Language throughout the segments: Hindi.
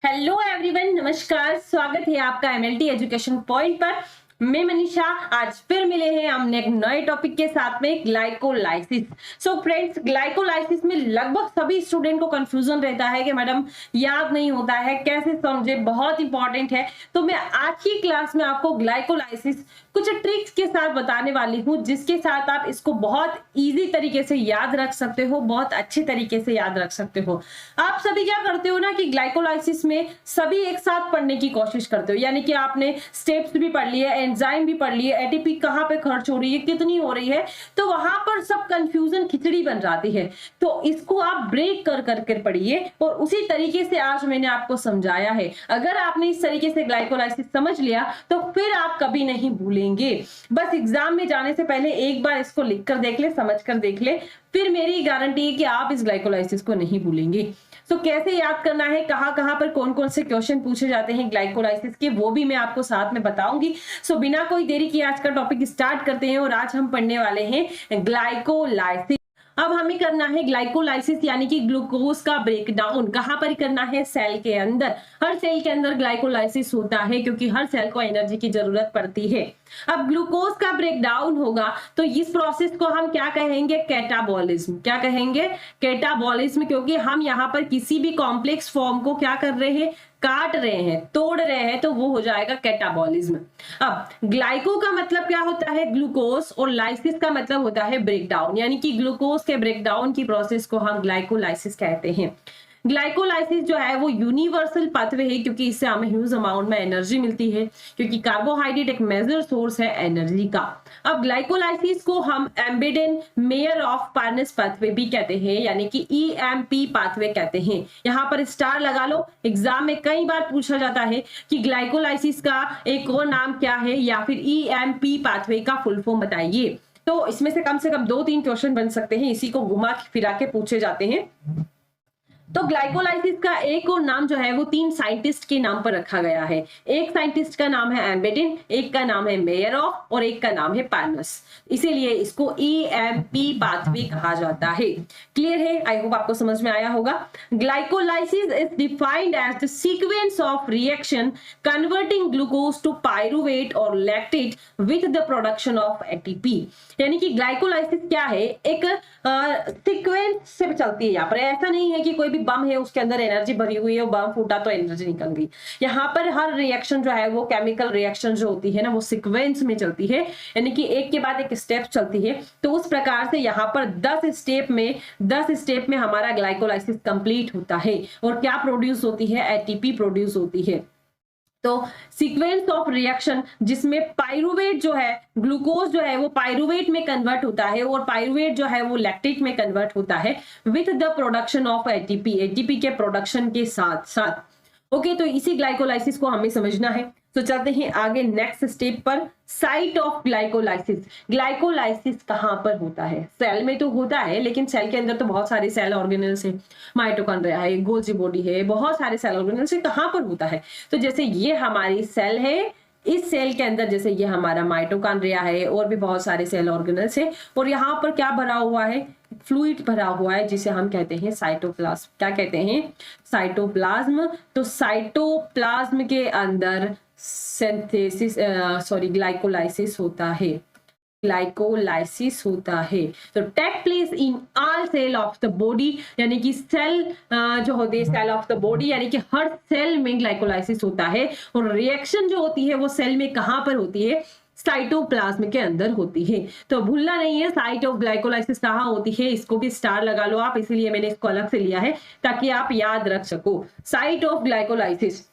हेलो एवरीवन, नमस्कार। स्वागत है आपका एमएलटी एजुकेशन पॉइंट पर। मैं मनीषा आज फिर मिले हैं हमने एक नए टॉपिक के साथ में, ग्लाइकोलाइसिस। सो फ्रेंड्स, ग्लाइकोलाइसिस में लगभग सभी स्टूडेंट को कंफ्यूजन रहता है कि मैडम याद नहीं होता है, कैसे समझे, बहुत इंपॉर्टेंट है। तो मैं आज की क्लास में आपको ग्लाइकोलाइसिस कुछ ट्रिक्स के साथ बताने वाली हूँ, जिसके साथ आप इसको बहुत इजी तरीके से याद रख सकते हो, बहुत अच्छे तरीके से याद रख सकते हो। आप सभी क्या करते हो ना कि ग्लाइकोलाइसिस में सभी एक साथ पढ़ने की कोशिश करते हो, यानी कि आपने स्टेप्स भी पढ़ लिए, एंजाइम भी पढ़ लिए, एटीपी कहाँ पे खर्च हो रही है, कितनी हो रही है, तो वहां पर सब कंफ्यूजन खिचड़ी बन जाती है। तो इसको आप ब्रेक कर करके पढ़िए और उसी तरीके से आज मैंने आपको समझाया है। अगर आपने इस तरीके से ग्लाइकोलाइसिस समझ लिया तो फिर आप कभी नहीं भूलेंगे। बस एग्जाम में जाने से पहले एक बार इसको लिख कर देख ले, समझ कर देख ले, फिर मेरी गारंटी है कि आप इस ग्लाइकोलाइसिस को नहीं भूलेंगे। तो कैसे याद करना है, कहां कहां पर कौन कौन से क्वेश्चन पूछे जाते हैं ग्लाइकोलाइसिस के, वो भी मैं आपको साथ में बताऊंगी। सो बिना कोई देरी किए आज का टॉपिक स्टार्ट करते हैं और आज हम पढ़ने वाले हैं ग्लाइकोलाइसिस। अब हमें करना है ग्लाइकोलाइसिस यानी कि ग्लूकोज का ब्रेकडाउन। कहां पर करना है? सेल के अंदर। हर सेल के अंदर ग्लाइकोलाइसिस होता है क्योंकि हर सेल को एनर्जी की जरूरत पड़ती है। अब ग्लूकोज का ब्रेकडाउन होगा तो इस प्रोसेस को हम क्या कहेंगे? कैटाबॉलिज्म। क्या कहेंगे? कैटाबॉलिज्म, क्योंकि हम यहाँ पर किसी भी कॉम्प्लेक्स फॉर्म को क्या कर रहे हैं? काट रहे हैं, तोड़ रहे हैं, तो वो हो जाएगा कैटाबॉलिज्म। अब ग्लाइको का मतलब क्या होता है? ग्लूकोज, और लाइसिस का मतलब होता है ब्रेकडाउन, यानी कि ग्लूकोज के ब्रेकडाउन की प्रोसेस को हम ग्लाइकोलाइसिस कहते हैं। ग्लाइकोलाइसिस जो है वो यूनिवर्सल पाथवे है क्योंकि इससे हमें ह्यूज अमाउंट में एनर्जी मिलती है, क्योंकि कार्बोहाइड्रेट एक मेजर सोर्स है एनर्जी का। अब ग्लाइकोलाइसिस को हम एम्बेडेन मेयर ऑफ पार्नस पाथवे भी कहते हैं, यानी कि ईएमपी पाथवे कहते हैं। यहाँ पर स्टार लगा लो, एग्जाम में कई बार पूछा जाता है कि ग्लाइकोलाइसिस का एक और नाम क्या है या फिर ईएमपी पाथवे का फुल फॉर्म बताइए। तो इसमें से कम 2-3 क्वेश्चन बन सकते हैं, इसी को घुमा फिरा के पूछे जाते हैं। तो ग्लाइकोलाइसिस का एक और नाम जो है वो 3 साइंटिस्ट के नाम पर रखा गया है। एक साइंटिस्ट का नाम है एम्बेडिन, एक का नाम है मेयरऑफ और एक का नाम है पार्नस। इसीलिए इसको ईएमपी पाथवे कहा जाता है। क्लियर है? आई होप आपको समझ में आया होगा। Glycolysis is defined as the sequence of reaction converting glucose to pyruvate और lactate with the production of ATP. यानी कि ग्लाइकोलाइसिस क्या है? एक सीक्वेंस से चलती है। यहाँ पर ऐसा नहीं है कि कोई भी बम है उसके अंदर एनर्जी भरी हुई है, बम फूटा तो एनर्जी निकल गई। यहाँ पर हर रिएक्शन जो है वो केमिकल रिएक्शन जो होती है ना, वो सीक्वेंस में चलती है, यानी कि एक के बाद एक स्टेप चलती है। तो उस प्रकार से यहाँ पर 10 स्टेप में हमारा ग्लाइकोलाइसिस कंप्लीट होता है। और क्या प्रोड्यूस होती है? एटीपी प्रोड्यूस होती है। तो सीक्वेंस ऑफ रिएक्शन जिसमें पायरुवेट जो है, ग्लूकोज जो है वो पायरुवेट में कन्वर्ट होता है और पायरुवेट जो है वो लैक्टेट में कन्वर्ट होता है with the production of ATP, ATP के प्रोडक्शन के साथ साथ। ओके, तो इसी ग्लाइकोलाइसिस को हमें समझना है। तो चलते हैं आगे नेक्स्ट स्टेप पर। Site of glycolysis. ग्लाइकोलाइसिस कहां पर होता है? सेल में तो होता है, लेकिन सेल के अंदर तो बहुत सारे सेल ऑर्गेनल्स हैं, माइटोकॉन्ड्रिया है, गोल्जी बॉडी है, बहुत सारे सेल ऑर्गेनल्स है। कहां पर होता है? तो जैसे ये हमारी सेल है, इस सेल के अंदर जैसे ये हमारा माइटोकॉन्ड्रिया है और भी बहुत सारे सेल ऑर्गेनल्स है, और यहाँ पर क्या भरा हुआ है? फ्लूइड भरा हुआ है, जिसे हम कहते हैं साइटोप्लाज्म। क्या कहते हैं? साइटोप्लाज्म। तो साइटोप्लाज्म के अंदर सिंथेसिस ग्लाइकोलाइसिस होता है। ग्लाइकोलाइसिस होता है तो take place in all cell of the body, यानी कि सेल जो होते हैं, सेल ऑफ द बॉडी, यानी कि हर सेल में ग्लाइकोलाइसिस होता है। और रिएक्शन जो होती है वो सेल में कहां पर होती है? साइटोप्लाज्म के अंदर होती है। तो भूलना नहीं है साइट ऑफ ग्लाइकोलाइसिस कहां होती है, इसको भी स्टार लगा लो आप, इसीलिए मैंने इसको अलग से लिया है ताकि आप याद रख सको। Site of glycolysis.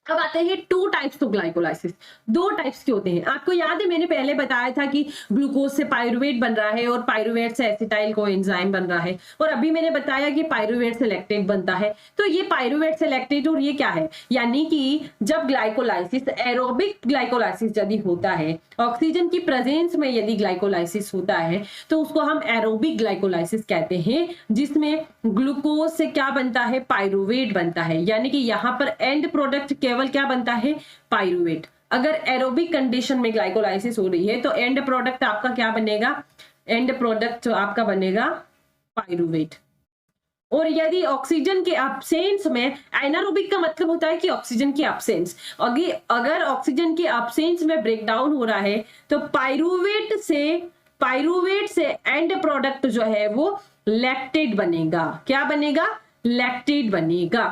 अब आते हैं 2 टाइप्स ऑफ ग्लाइकोलाइसिस। 2 टाइप्स के होते हैं। आपको याद है मैंने पहले बताया था कि ग्लूकोज से पायरुवेट बन रहा है और पायरुवेट से एसिटाइल कोएंजाइम बन रहा है, और अभी मैंने बताया कि पायरुवेट से लैक्टेट बनता है। तो ये पायरुवेट से लैक्टेट और ये क्या है? यानी कि जब ग्लाइकोलाइसिस, एरोबिक ग्लाइकोलाइसिस यदि होता है, ऑक्सीजन की प्रेजेंस में यदि ग्लाइकोलाइसिस होता है, तो उसको हम एरोबिक ग्लाइकोलाइसिस कहते हैं, जिसमें ग्लूकोज से क्या बनता है? पायरुवेट बनता है। यानी कि यहाँ पर एंड प्रोडक्ट केवल क्या बनता है? पायरुवेट। अगर एरोबिक कंडीशन में ग्लाइकोलाइसिस हो रही है तो एंड प्रोडक्ट आपका क्या बनेगा? एंड प्रोडक्ट जो आपका बनेगा पायरुवेट। और यदि ऑक्सीजन के एब्सेंस में, एनारोबिक का मतलब होता है कि ऑक्सीजन की एब्सेंस, अगर ऑक्सीजन की एब्सेंस में ब्रेक डाउन हो रहा है तो पाइरूवेट से एंड प्रोडक्ट जो है वो लैक्टेट बनेगा। क्या बनेगा? लैक्टेट बनेगा।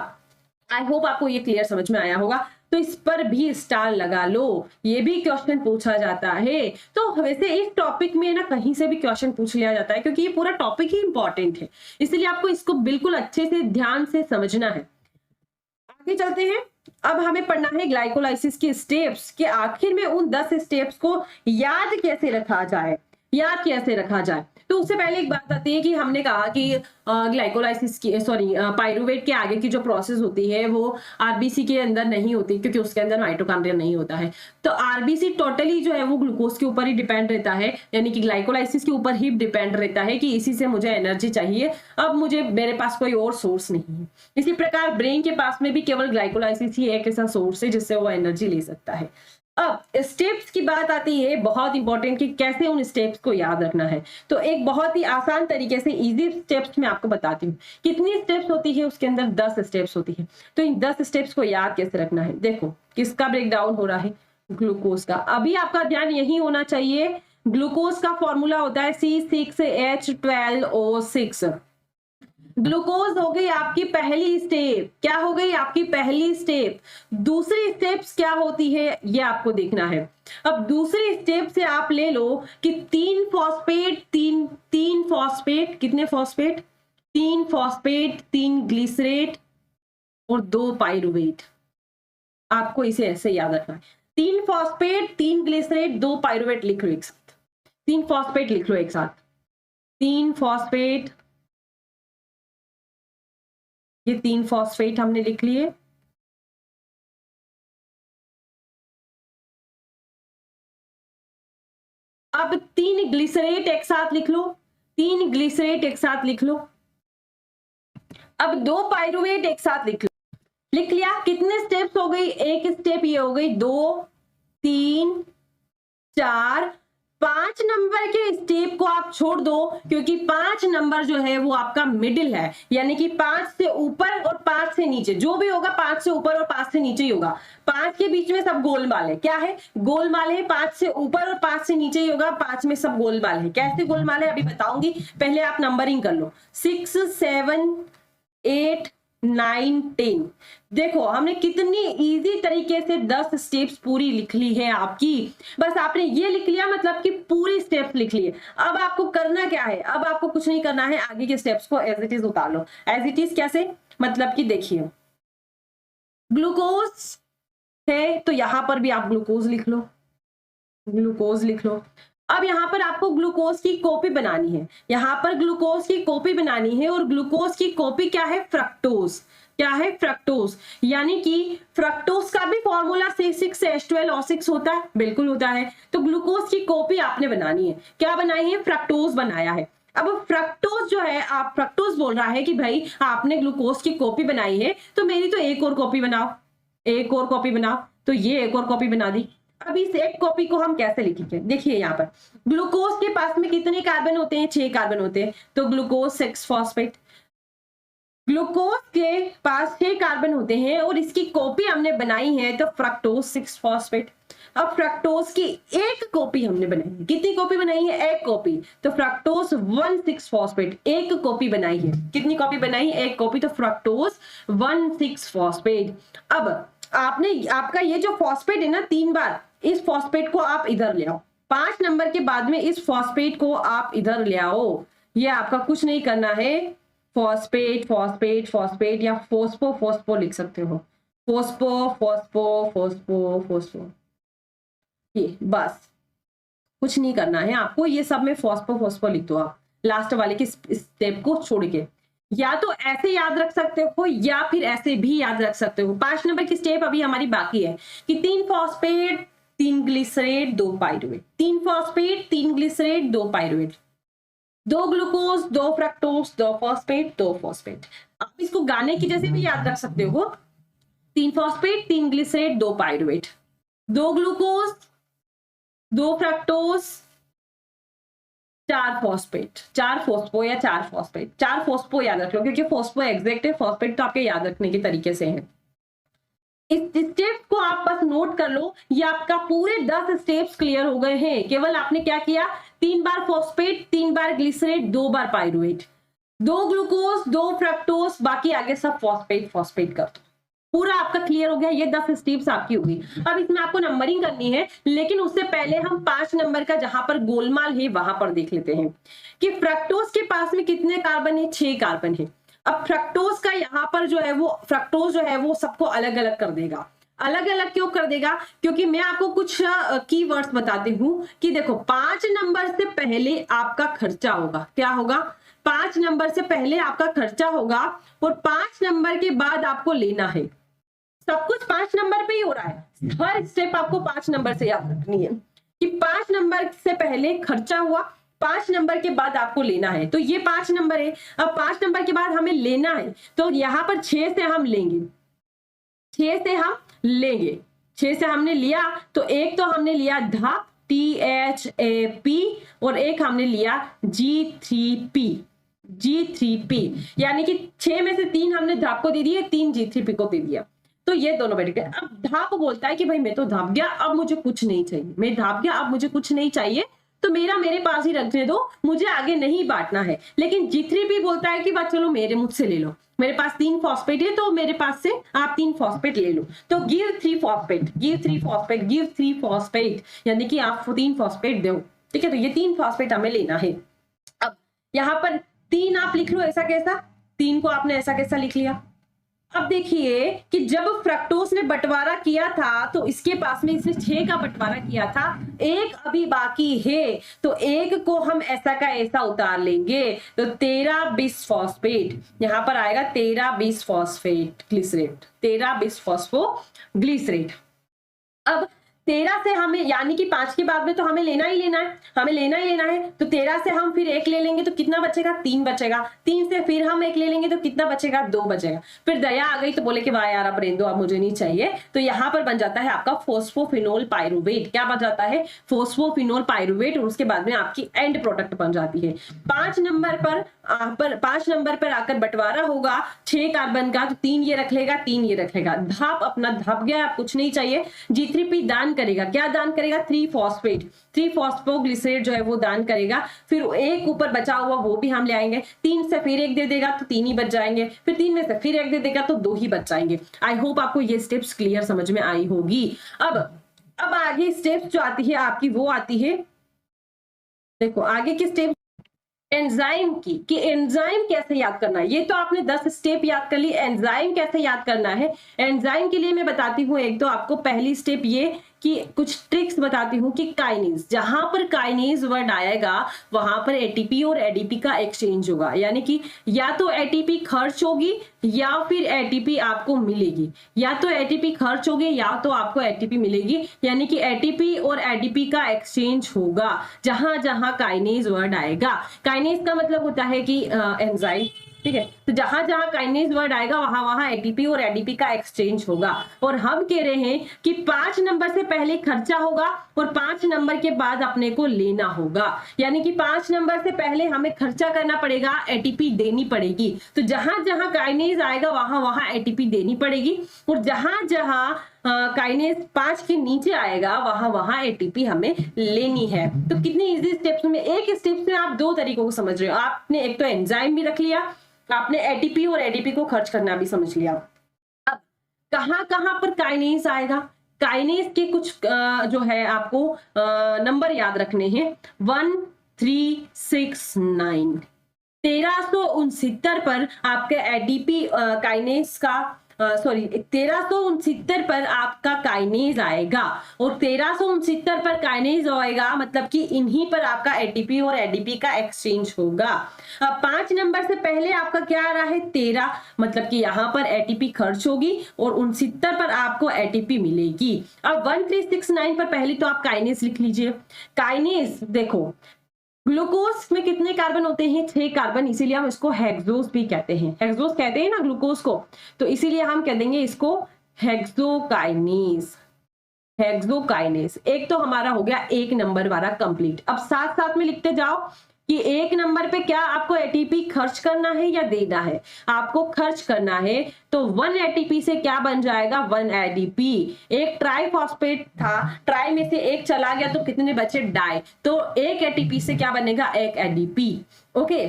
आई होप आपको ये क्लियर समझ में आया होगा। तो इस पर भी स्टार लगा लो, ये भी क्वेश्चन पूछा जाता है। तो वैसे इस टॉपिक में ना कहीं से भी क्वेश्चन पूछ लिया जाता है, क्योंकि ये पूरा टॉपिक ही इंपॉर्टेंट है, इसलिए आपको इसको बिल्कुल अच्छे से ध्यान से समझना है। आगे चलते हैं। अब हमें पढ़ना है ग्लाइकोलाइसिस के स्टेप्स, के आखिर में उन 10 स्टेप्स को याद कैसे रखा जाए, याद कैसे रखा जाए। तो उससे पहले एक बात आती है कि हमने कहा कि ग्लाइकोलाइसिस की पाइरूवेट के आगे की जो प्रोसेस होती है वो आरबीसी के अंदर नहीं होती, क्योंकि उसके अंदर माइटोकॉन्ड्रिया नहीं होता है। तो आरबीसी टोटली जो है वो ग्लूकोज के ऊपर ही डिपेंड रहता है, यानी कि ग्लाइकोलाइसिस के ऊपर ही डिपेंड रहता है कि इसी से मुझे एनर्जी चाहिए, अब मुझे मेरे पास कोई और सोर्स नहीं है। इसी प्रकार ब्रेन के पास में भी केवल ग्लाइकोलाइसिस ही एक ऐसा सोर्स है जिससे वो एनर्जी ले सकता है। अब स्टेप्स की बात आती है, बहुत इंपॉर्टेंट, कि कैसे उन स्टेप्स को याद रखना है। तो एक बहुत ही आसान तरीके से इजी स्टेप्स मैं आपको बताती हूँ। कितनी स्टेप्स होती है उसके अंदर? 10 स्टेप्स होती है। तो इन 10 स्टेप्स को याद कैसे रखना है? देखो, किसका ब्रेक डाउन हो रहा है? ग्लूकोज का। अभी आपका ध्यान यही होना चाहिए। ग्लूकोज का फॉर्मूला होता है C6H12O6। ग्लूकोज हो गई आपकी पहली स्टेप। क्या हो गई? आपकी पहली स्टेप। दूसरी स्टेप्स क्या होती है ये आपको देखना है। अब दूसरी स्टेप से आप ले लो कि 3 फॉस्फेट, तीन फॉस्फेट, कितने फॉस्फेट? 3 फॉस्फेट, 3 ग्लिसरेट और 2 पाइरूवेट। आपको इसे ऐसे याद रखना है। 3 फॉस्फेट, 3 ग्लिसरेट, 2 पाइरूवेट लिख लो एक साथ। 3 फॉस्फेट लिख लो एक साथ। 3 फॉस्फेट, ये 3 फॉस्फेट हमने लिख लिए। अब 3 ग्लिसरेट एक साथ लिख लो। 3 ग्लिसरेट एक साथ लिख लो। अब 2 पाइरूवेट एक साथ लिख लो। लिख लिया। कितने स्टेप्स हो गई? एक स्टेप ये हो गई, 2 3 4 5 नंबर के स्टेप को आप छोड़ दो, क्योंकि 5 नंबर जो है वो आपका मिडिल है, यानी कि 5 से ऊपर और 5 से नीचे जो भी होगा, 5 से ऊपर और 5 से नीचे ही होगा। 5 के बीच में सब गोलमाल है। क्या है? गोलमाल है। 5 से ऊपर और 5 से नीचे ही होगा। 5 में सब गोलमाल है। कैसे गोलमाल है अभी बताऊंगी, पहले आप नंबरिंग कर लो। 6 7 8 9 10। देखो हमने कितनी इजी तरीके से 10 स्टेप्स पूरी लिख ली है आपकी। बस आपने ये लिख लिया, मतलब कि पूरी स्टेप्स लिख लिए। अब आपको करना क्या है? अब आपको कुछ नहीं करना है, आगे के स्टेप्स को एज इट इज उतार लो। एज इट इज कैसे? मतलब कि देखिए, ग्लूकोज है तो यहां पर भी आप ग्लूकोज लिख लो, ग्लूकोज लिख लो। अब यहाँ पर आपको ग्लूकोज की कॉपी बनानी है। यहाँ पर ग्लूकोज की कॉपी बनानी है, और ग्लूकोज की कॉपी क्या है? फ्रक्टोज। क्या है? फ्रक्टोज। यानी कि फ्रक्टोज का भी फॉर्मूला C6H12O6 होता है। बिल्कुल होता है। तो ग्लूकोज की कॉपी आपने बनानी है। क्या बनाई है? फ्रक्टोज बनाया है। अब फ्रक्टोज जो है, आप फ्रक्टोज बोल रहा है कि भाई आपने ग्लूकोज की कॉपी बनाई है तो मेरी तो एक और कॉपी बनाओ, एक और कॉपी बनाओ। तो ये एक और कॉपी बना दी। अब इस एक कॉपी को हम कैसे लिखेंगे? देखिए यहाँ पर ग्लूकोज के पास में कितने कार्बन होते हैं? 6 कार्बन होते हैं। तो ग्लूकोज 6 फॉस्फेट। ग्लूकोज के पास 6 कार्बन होते हैं और इसकी कॉपी हमने बनाई है, तो फ्रक्टोज 6 फॉस्फेट। अब फ्रक्टोज की एक कॉपी हमने बनाई है। कितनी कॉपी बनाई है? एक कॉपी। तो फ्रक्टोज 1,6 फॉस्फेट, एक कॉपी बनाई है। कितनी कॉपी बनाई? एक कॉपी। तो फ्रक्टोज 1,6 फॉस्फेट। अब आपने, आपका ये जो फॉस्फेट है ना, 3 बार इस फॉस्फेट को आप इधर ले आओ। 5 नंबर के बाद में इस फॉस्फेट को आप इधर ले आओ। ये आपका कुछ नहीं करना है। फॉस्फेट फॉस्फेट फॉस्फेट, या फोस्फो फोस्फो लिख सकते हो। फोस्फो फोस्फो फोस्फो फोस्फो, ये बस, कुछ नहीं करना है आपको। ये सब में फोस्फो फोस्फो लिख दो आप, लास्ट वाले के स्टेप को छोड़ के। या तो ऐसे याद रख सकते हो या फिर ऐसे भी याद रख सकते हो। 5 नंबर की स्टेप अभी हमारी बाकी है कि 3 phosphate, 3 glycerate, 2 pyruvate. 3 phosphate, 3 glycerate, 2 pyruvate. 2 glucose, 2 fructose, 2 phosphate, 2 phosphate. आप इसको गाने की जैसे भी याद रख सकते हो। 3 phosphate, 3 glycerate, 2 pyruvate. 2 glucose, 2 fructose, 4 phosphate, 4 phospho या 4 फॉस्फेट, 4 फॉस्फो याद रख लो, क्योंकि फॉस्फो एग्जैक्ट है, फॉस्फेट तो आपके याद रखने के तरीके से है। इस स्टेप को आप बस नोट कर लो, ये आपका पूरे 10 स्टेप्स क्लियर हो गए हैं। केवल आपने क्या किया, 3 बार फॉस्फेट, 3 बार ग्लिसरेट, 2 बार पायरुवेट, 2 ग्लूकोज, 2 फ्रक्टोज, बाकी आगे सब फॉस्फेट फॉस्फेट कर दो। पूरा आपका क्लियर हो गया, ये 10 स्टेप्स आपकी होगी। अब इसमें आपको नंबरिंग करनी है, लेकिन उससे पहले हम 5 नंबर का जहां पर गोलमाल है वहां पर देख लेते हैं कि फ्रक्टोज के पास में कितने कार्बन है, 6 कार्बन है। अब फ्रक्टोज का यहाँ पर जो है वो फ्रक्टोज जो है वो सबको अलग अलग कर देगा। अलग अलग क्यों कर देगा, क्योंकि मैं आपको कुछ कीवर्ड्स बताती हूँ कि देखो 5 नंबर से पहले आपका खर्चा होगा, क्या होगा, 5 नंबर से पहले आपका खर्चा होगा और 5 नंबर के बाद आपको लेना है। सब कुछ 5 नंबर पे ही हो रहा है, हर स्टेप आपको 5 नंबर से याद रखनी है कि 5 नंबर से पहले खर्चा हुआ, 5 नंबर के बाद आपको लेना है। तो ये 5 नंबर है, अब 5 नंबर के बाद हमें लेना है, तो यहाँ पर 6 से हम लेंगे, 6 से हम लेंगे, 6 से हमने लिया तो एक तो हमने लिया धाप THAP और एक हमने लिया G3P, यानी कि 6 में से 3 हमने धाप को दे दिया, 3 G3P को दे दिया, तो ये दोनों बैठ गए। अब धाप बोलता है कि भाई मैं तो धाप गया, अब मुझे कुछ नहीं चाहिए, मैं धाप गया, अब मुझे कुछ नहीं चाहिए, तो मेरे पास ही रखने दो, मुझे आगे नहीं बांटना है। लेकिन G3P बोलता है कि बात चलो मेरे मुझसे ले लो, मेरे पास 3 फॉस्फेट है तो मेरे पास से आप 3 फॉस्फेट ले लो, तो give 3 phosphate, give 3 phosphate, give 3 phosphate, यानी कि आप 3 फॉस्फेट दो, ठीक है। तो ये 3 फॉस्फेट हमें लेना है। अब यहाँ पर 3 आप लिख लो, ऐसा कैसा, 3 को आपने ऐसा कैसा लिख लिया। अब देखिए कि जब फ्रक्टोज ने बंटवारा किया था तो इसके पास में इसने 6 का बंटवारा किया था, 1 अभी बाकी है, तो 1 को हम ऐसा का ऐसा उतार लेंगे, तो 13-20 फॉस्फेट यहाँ पर आएगा, 13-20 फॉस्फेट ग्लिसरेट, 13-20 फॉस्फो ग्लिसरेट। अब 13 से हमें, यानी कि 5 के बाद में तो हमें लेना ही लेना है, हमें लेना ही लेना है, तो 13 से हम फिर 1 ले लेंगे तो कितना बचेगा, 3 बचेगा, 3 से फिर हम 1 ले लेंगे तो कितना बचेगा, 2 बचेगा। फिर दया आ गई तो बोले कि वाह यार अब रहने दो, अब मुझे नहीं चाहिए, तो यहाँ पर बन जाता है आपका फोस्फोफिनोल पायरुवेट। क्या बन जाता है, फोस्फोफिनोल पायरुवेट, और उसके बाद में आपकी एंड प्रोडक्ट बन जाती है। 5 नंबर पर आकर बंटवारा होगा 6 कार्बन का, तो 3 ये रख लेगा, 3 ये रख लेगा, धाप अपना धाप गया, कुछ नहीं चाहिए। G3P दान करेगा, क्या दान करेगा, 3 फॉस्फेट, 3 फॉस्फोग्लिसरेट जो है वो दान करेगा। फिर एक ऊपर बचा हुआ वो भी हम ले आएंगे, 3 से फिर 1 दे देगा तो 3 ही बच जाएंगे, फिर 3 में से फिर 1 दे देगा तो 2 ही बच जाएंगे। आई होप आपको ये स्टेप्स क्लियर समझ में आई होगी। अब आगे स्टेप्स जो आती है आपकी, वो आती है, देखो आगे की स्टेप एंजाइम की, कि एंजाइम कैसे याद करना है। ये तो आपने 10 स्टेप याद कर ली, एंजाइम कैसे याद करना है। एंजाइम के लिए मैं बताती हूँ एक तो आपको, पहली स्टेप ये कि कुछ ट्रिक्स बताती हूँ कि काइनेज, जहां पर काइनेज वर्ड आएगा वहां पर एटीपी और एडीपी का एक्सचेंज होगा, यानी कि या तो एटीपी खर्च होगी या फिर एटीपी आपको मिलेगी, या तो एटीपी खर्च होगी या तो आपको एटीपी मिलेगी, यानी कि एटीपी और एडीपी का एक्सचेंज होगा जहां जहां काइनेज वर्ड आएगा। काइनेज का मतलब होता है कि एंजाइम, ठीक है। तो जहां जहां काइनेज वर्ड आएगा वहां वहां एटीपी और एडीपी का एक्सचेंज होगा। और हम कह रहे हैं कि 5 नंबर से पहले खर्चा होगा और 5 नंबर के बाद अपने को लेना होगा, यानी कि 5 नंबर से पहले हमें खर्चा करना पड़ेगा, एटीपी देनी पड़ेगी। तो जहां जहां काइनेज आएगा वहां वहां एटीपी देनी पड़ेगी, और जहां जहां काइनेज 5 के नीचे आएगा वहां वहां एटीपी हमें लेनी है। तो कितनी इजी स्टेप्स में, एक स्टेप में आप 2 तरीकों को समझ रहे हो। आपने एक तो एंजाइम भी रख लिया, आपने एटीपी और एडीपी को खर्च करना भी समझ लिया। अब कहां कहां पर काइनेज आएगा, काइनेज के कुछ जो है आपको नंबर याद रखने हैं, 1 3 6 9। 1369 पर आपके एडीपी काइनेज का 1369 पर आपका काइनेज आएगा, और 1369 पर काइनेज आएगा मतलब कि इन्हीं पर आपका एटीपी और एडीपी का एक्सचेंज होगा। अब 5 नंबर से पहले आपका क्या आ रहा है, 13, मतलब कि यहां पर एटीपी खर्च होगी और 69 पर आपको एटीपी मिलेगी। अब 1369 पर पहले तो आप काइनेज लिख लीजिए। काइनेज देखो, ग्लूकोज में कितने कार्बन होते हैं, 6 कार्बन, इसीलिए हम इसको हेक्सोस भी कहते हैं, हेक्सोस कहते हैं ना ग्लूकोज को, तो इसीलिए हम कह देंगे इसको हेक्सोकाइनेज। हेक्सोकाइनेज एक तो हमारा हो गया 1 नंबर वाला कंप्लीट। अब साथ साथ में लिखते जाओ कि एक नंबर पे क्या आपको एटीपी खर्च करना है या देना है। आपको खर्च करना है तो 1 एटीपी से क्या बन जाएगा, 1 एडीपी। एक ट्राइफॉस्फेट था, ट्राई में से एक चला गया तो कितने बचे, डाई, तो 1 एटीपी से क्या बनेगा, 1 एडीपी। ओके,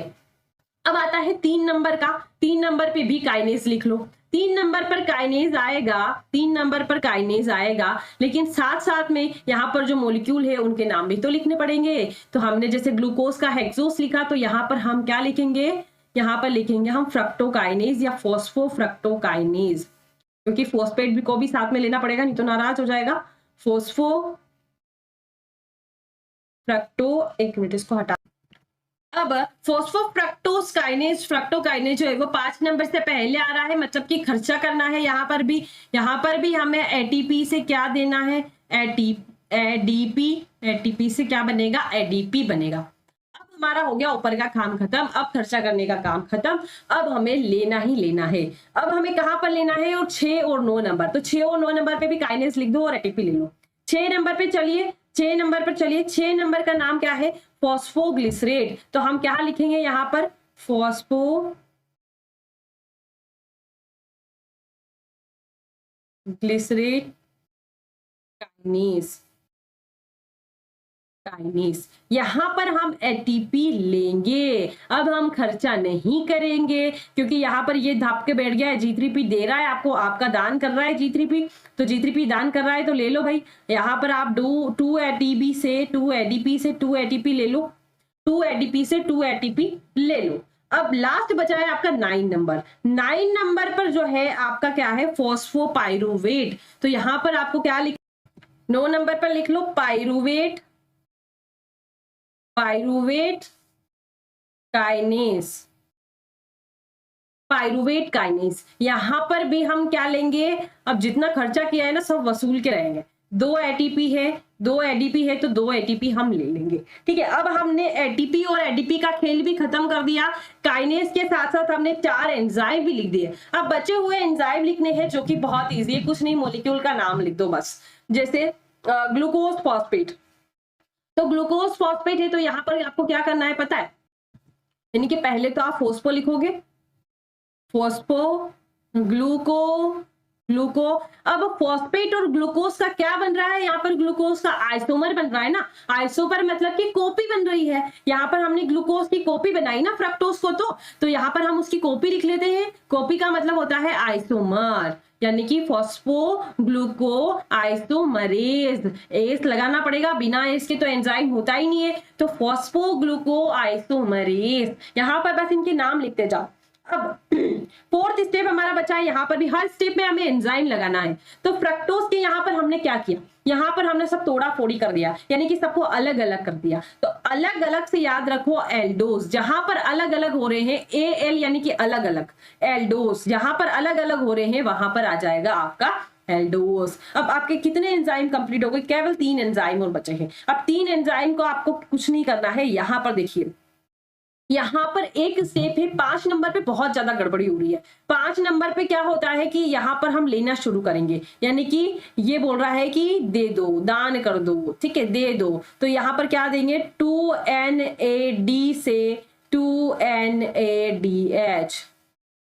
अब आता है 3 नंबर का। 3 नंबर पे भी काइनेज लिख लो। 3 नंबर पर काइनेज आएगा, 3 नंबर पर काइनेज आएगा, लेकिन साथ साथ में यहाँ पर जो मॉलिक्यूल है उनके नाम भी तो लिखने पड़ेंगे। तो हमने जैसे ग्लूकोज का हेक्सोस लिखा, तो यहाँ पर हम क्या लिखेंगे, यहाँ पर लिखेंगे हम फ्रक्टोकाइनेज या फॉस्फोफ्रक्टोकाइनेज, क्योंकि फॉस्फेट भी को भी साथ में लेना पड़ेगा, नहीं तो नाराज हो जाएगा। फॉस्फो फ्रक्टो, एक मिनट इसको हटा। अब फॉस्फोफ्रक्टोज काइनेज, फ्रक्टोकाइनेज जो है वो 5 नंबर से पहले आ रहा है, मतलब कि खर्चा करना है। यहाँ पर भी हमें एटीपी से क्या देना है, एडीपी। एटीपी से क्या बनेगा, एडीपी बनेगा। अब हमारा हो गया ऊपर का काम खत्म, अब खर्चा करने का काम खत्म। अब हमें लेना ही लेना है। अब हमें कहां पर लेना है, और 6 और 9 नंबर, तो 6 और 9 नंबर पे भी काइनेज लिख दो और एटीपी ले लो। 6 नंबर पे चलिए, 6 नंबर पर चलिए। 6 नंबर का नाम क्या है, फॉस्फोग्लिसरेट। तो हम क्या लिखेंगे यहां पर, फॉस्फोग्लिसरेट काइनेज। काइनेज यहां पर हम एटीपी लेंगे। अब हम खर्चा नहीं करेंगे, क्योंकि यहां पर ये धाप के बैठ गया है, G3P दे रहा है आपको, आपका दान कर रहा है G3P, तो G3P दान कर रहा है तो ले लो भाई। यहां पर आप 2 एटीपी से 2 एडीपी से 2 एटीपी ले लो, 2 एडीपी से 2 एटीपी ले लो। अब लास्ट बचा है आपका 9 नंबर। 9 नंबर पर जो है आपका क्या है, फॉस्फोपाइरुवेट। तो यहां पर आपको क्या लिख, 9 नंबर पर लिख लो pyruvate, pyruvate kinase, pyruvate kinase. यहां पर भी हम क्या लेंगे, अब जितना खर्चा किया है ना सब वसूल के रहेंगे। 2 एटीपी है, 2 एडीपी है, तो 2 एटीपी हम ले लेंगे। ठीक है, अब हमने एटीपी और एडीपी का खेल भी खत्म कर दिया। काइनेज के साथ साथ हमने 4 एंजाइम भी लिख दिए। अब बचे हुए एंजाइम लिखने हैं, जो कि बहुत ईजी है, कुछ नहीं, मॉलिक्यूल का नाम लिख दो बस। जैसे ग्लूकोज फॉस्फेट, तो ग्लूकोज फॉस्फेट है, तो यहां पर आपको क्या करना है पता है, यानी कि पहले तो आप फॉस्फो लिखोगे, फॉस्फो, ग्लूको, ग्लूको। अब फॉस्फेट और ग्लूकोज का क्या बन रहा है, यहाँ पर ग्लूकोज का आइसोमर बन रहा है ना। आइसोमर मतलब कि कॉपी बन रही है। यहाँ पर हमने ग्लूकोज की कॉपी बनाई ना फ्रक्टोज को, तो यहाँ पर हम उसकी कॉपी लिख लेते हैं। कॉपी का मतलब होता है आइसोमर, यानी कि फॉस्फो ग्लूको आइसोमरेज। एस लगाना पड़ेगा, बिना एस के तो एंजाइम होता ही नहीं है। तो फॉस्फो ग्लूको आइसोमरेज, यहाँ पर बस इनके नाम लिखते जाओ। अब 4th स्टेप हमारा बचा है, यहाँ पर भी हर स्टेप में हमें एंजाइम लगाना है। तो फ्रक्टोज के यहाँ पर हमने क्या किया, यहाँ पर हमने सब तोड़ा फोड़ी कर दिया, यानी कि सबको अलग अलग कर दिया। तो अलग अलग से याद रखो एल्डोज, जहां पर अलग अलग हो रहे हैं एल यानी कि अलग अलग, एल्डोज जहां पर अलग अलग हो रहे हैं वहां पर आ जाएगा आपका एल्डोज। अब आपके कितने एंजाइम कंप्लीट हो गए, केवल 3 एंजाइम और बचे हैं। अब 3 एंजाइम को आपको कुछ नहीं करना है। यहाँ पर देखिए, यहाँ पर एक स्टेप है, 5 नंबर पे बहुत ज्यादा गड़बड़ी हो रही है। 5 नंबर पे क्या होता है कि यहाँ पर हम लेना शुरू करेंगे, यानी कि ये बोल रहा है कि दे दो, दान कर दो, ठीक है, दे दो। तो यहाँ पर क्या देंगे, 2NAD से 2NADH,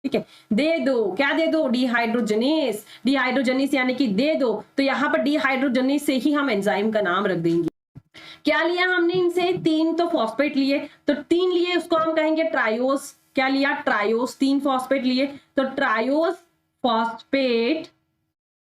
ठीक है, दे दो, क्या दे दो, डिहाइड्रोजनेस। डिहाइड्रोजनेस यानी कि दे दो, तो यहाँ पर डिहाइड्रोजनेस से ही हम एंजाइम का नाम रख देंगे। क्या लिया हमने इनसे, 3 तो फॉस्फेट लिए, तो 3 लिए उसको हम कहेंगे ट्रायोस। क्या लिया, ट्रायोस, 3 फॉस्फेट लिए, तो ट्रायोस फॉस्फेट,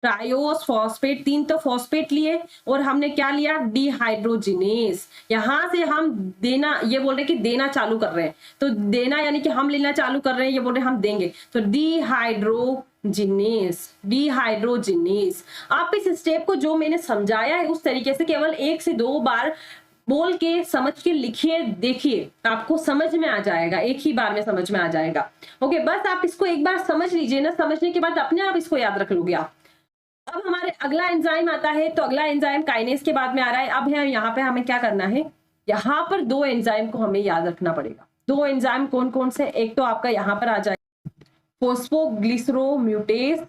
ट्रायोस फॉस्फेट, 3 तो फॉस्फेट लिए, और हमने क्या लिया, डिहाइड्रोजिनेस। यहां से हम देना, ये बोल रहे कि देना चालू कर रहे हैं, तो देना यानी कि हम लेना चालू कर रहे हैं, ये बोल रहे हम देंगे, तो डिहाइड्रोजिनेस, डिहाइड्रोजिनेस। आप इस स्टेप को जो मैंने समझाया है उस तरीके से केवल 1 से 2 बार बोल के समझ के लिखिए, देखिए आपको समझ में आ जाएगा, एक ही बार में समझ में आ जाएगा। ओके, बस आप इसको एक बार समझ लीजिए ना, समझने के बाद अपने आप इसको याद रख लोगे आप। अब हमारे अगला एंजाइम आता है, तो अगला एंजाइम काइनेज के बाद में आ रहा है। अब है यहाँ पे हमें क्या करना है, यहाँ पर 2 एंजाइम को हमें याद रखना पड़ेगा। 2 एंजाइम कौन कौन से, एक तो आपका यहाँ पर आ जाए फोस्फोग्लिसरोम्यूटेस,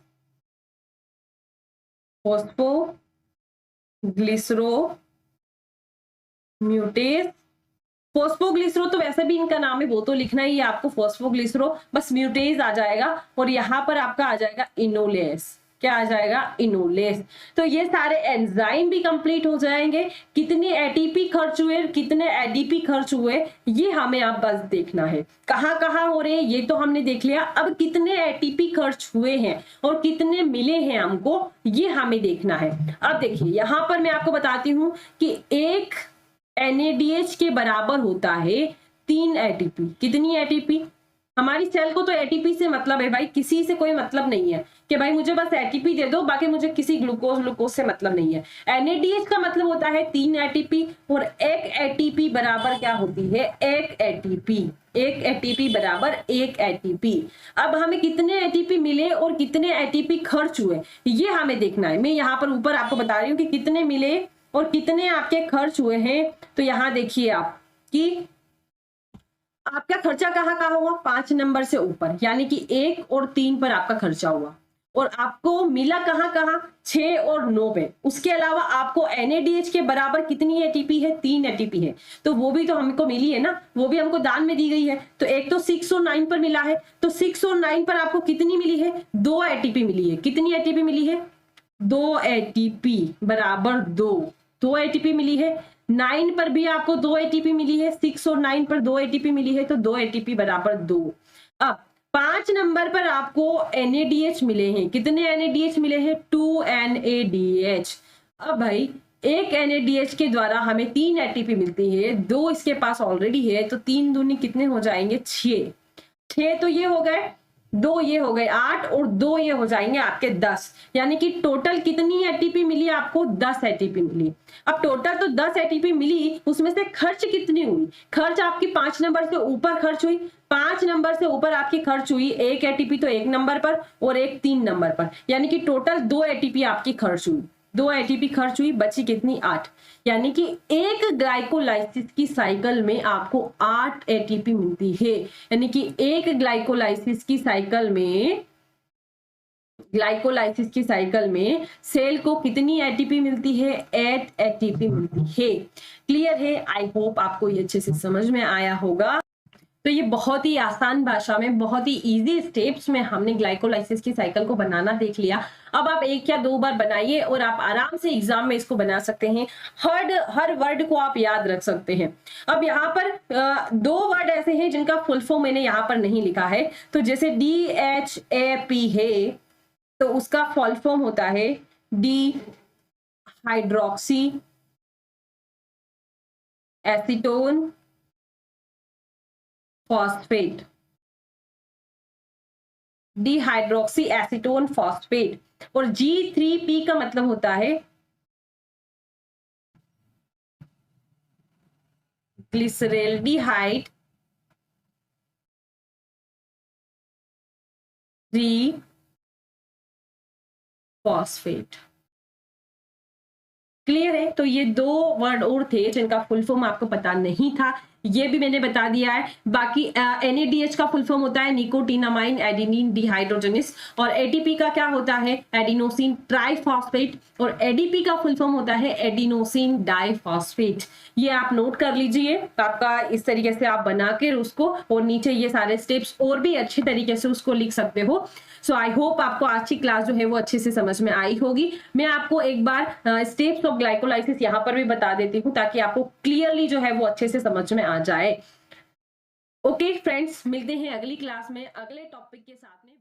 फोस्फोग्लिसरोम्यूटेस, फॉस्फोग्लिसरो तो वैसे भी इनका नाम है, वो तो लिखना ही है आपको फॉस्फोग्लिसरो, बस म्यूटेज आ जाएगा और यहाँ पर आपका आ जाएगा इनोलेस। क्या आ जाएगा? इनोलेस। तो ये सारे एंजाइम भी कंप्लीट हो जाएंगे। कितने एटीपी खर्च हुए, कितने एडीपी खर्च हुए, ये हमें अब बस देखना है। कहाँ कहाँ हो रहे हैं ये तो हमने देख लिया, अब कितने एटीपी खर्च हुए हैं और कितने मिले हैं हमको, ये हमें देखना है। अब देखिए यहाँ पर मैं आपको बताती हूँ कि एक NADH के बराबर होता है 3 एटीपी। कितनी एटीपी? हमारी सेल को तो एटीपी से मतलब है भाई, किसी से कोई मतलब नहीं है कि भाई मुझे बस एटीपी दे दो, बाकी मुझे किसी ग्लूकोज से मतलब नहीं है। NADH का मतलब होता है 3 एटीपी और एक एटीपी बराबर क्या होती है? एक एटीपी। एक एटीपी बराबर एक एटीपी। अब हमें कितने एटीपी मिले और कितने एटीपी खर्च हुए, ये हमें देखना है। मैं यहाँ पर ऊपर आपको बता रही हूँ कि कितने मिले और कितने आपके खर्च हुए हैं। तो यहाँ देखिए आप कि आपका खर्चा कहाँ कहाँ हुआ? 5 नंबर से ऊपर, यानी कि 1 और 3 पर आपका खर्चा हुआ। और आपको मिला कहाँ कहाँ? 6 और 9 पे। उसके अलावा आपको NADH के बराबर कितनी एटीपी है? 3 एटीपी है। तो वो भी तो हमको मिली है ना, वो भी हमको दान में दी गई है। तो एक तो 6 और 9 पर मिला है, तो 6 और 9 पर आपको कितनी मिली है? 2 एटीपी मिली है। कितनी एटीपी मिली है? 2 एटीपी बराबर 2 एटीपी मिली है। 9 पर भी आपको 2 एटीपी मिली है। 6 और 9 पर 2 एटीपी मिली है, तो 2 एटीपी बराबर 2। अब 5 नंबर पर आपको NADH मिले हैं। कितने NADH मिले हैं? 2 NADH। अब भाई एक NADH के द्वारा हमें 3 एटीपी मिलती है, 2 इसके पास ऑलरेडी है, तो 3 दूनी कितने हो जाएंगे? 6। 6 तो ये हो गए, 2 ये हो गए 8 और 2 ये हो जाएंगे आपके 10। यानी कि टोटल कितनी एटीपी मिली आपको? 10 एटीपी मिली। अब टोटल तो 10 एटीपी मिली, उसमें से खर्च कितनी हुई? खर्च आपकी 5 नंबर से ऊपर खर्च हुई। 5 नंबर से ऊपर आपकी खर्च हुई एक एटीपी तो 1 नंबर पर और एक 3 नंबर पर, यानी कि टोटल 2 एटीपी आपकी खर्च हुई। 2 एटीपी खर्च हुई, बची कितनी? 8। यानी कि एक ग्लाइकोलाइसिस की साइकिल में आपको 8 एटीपी मिलती है। यानी कि एक ग्लाइकोलाइसिस की साइकिल में सेल को कितनी एटीपी मिलती है? 8 एटीपी मिलती है। क्लियर है? आई होप आपको ये अच्छे से समझ में आया होगा। तो ये बहुत ही आसान भाषा में, बहुत ही इजी स्टेप्स में हमने ग्लाइकोलाइसिस की साइकिल को बनाना देख लिया। अब आप 1 या 2 बार बनाइए और आप आराम से एग्जाम में इसको बना सकते हैं। हर वर्ड को आप याद रख सकते हैं। अब यहाँ पर 2 वर्ड ऐसे हैं जिनका फुल फॉर्म मैंने यहाँ पर नहीं लिखा है। तो जैसे DHAP है, तो उसका फुल फॉर्म होता है dihydroxy acetone phosphate. Dihydroxy acetone phosphate. और G3P का मतलब होता है ग्लिसरेल्डिहाइड 3 फॉस्फेट। क्लियर है? तो ये 2 वर्ड और थे जिनका फुल फॉर्म आपको पता नहीं था, ये भी मैंने बता दिया है। बाकी NADH का फुल फॉर्म होता है निकोटिनामाइन एडेनिन डिहाइड्रोजनेस, और ATP का क्या होता है? एडिनोसिन ट्राइफॉस्फेट, और ADP का फुल फॉर्म होता है एडिनोसिन डाइफॉस्फेट। ये आप नोट कर लीजिए। आपका इस तरीके से आप बनाकर उसको, और नीचे ये सारे स्टेप्स और भी अच्छी तरीके से उसको लिख सकते हो। सो आई होप आपको आज की क्लास जो है वो अच्छे से समझ में आई होगी। मैं आपको एक बार स्टेप्स ऑफ ग्लाइकोलाइसिस यहाँ पर भी बता देती हूँ, ताकि आपको क्लियरली जो है वो अच्छे से समझ में आ जाए। ओके फ्रेंड्स, मिलते हैं अगली क्लास में अगले टॉपिक के साथ में।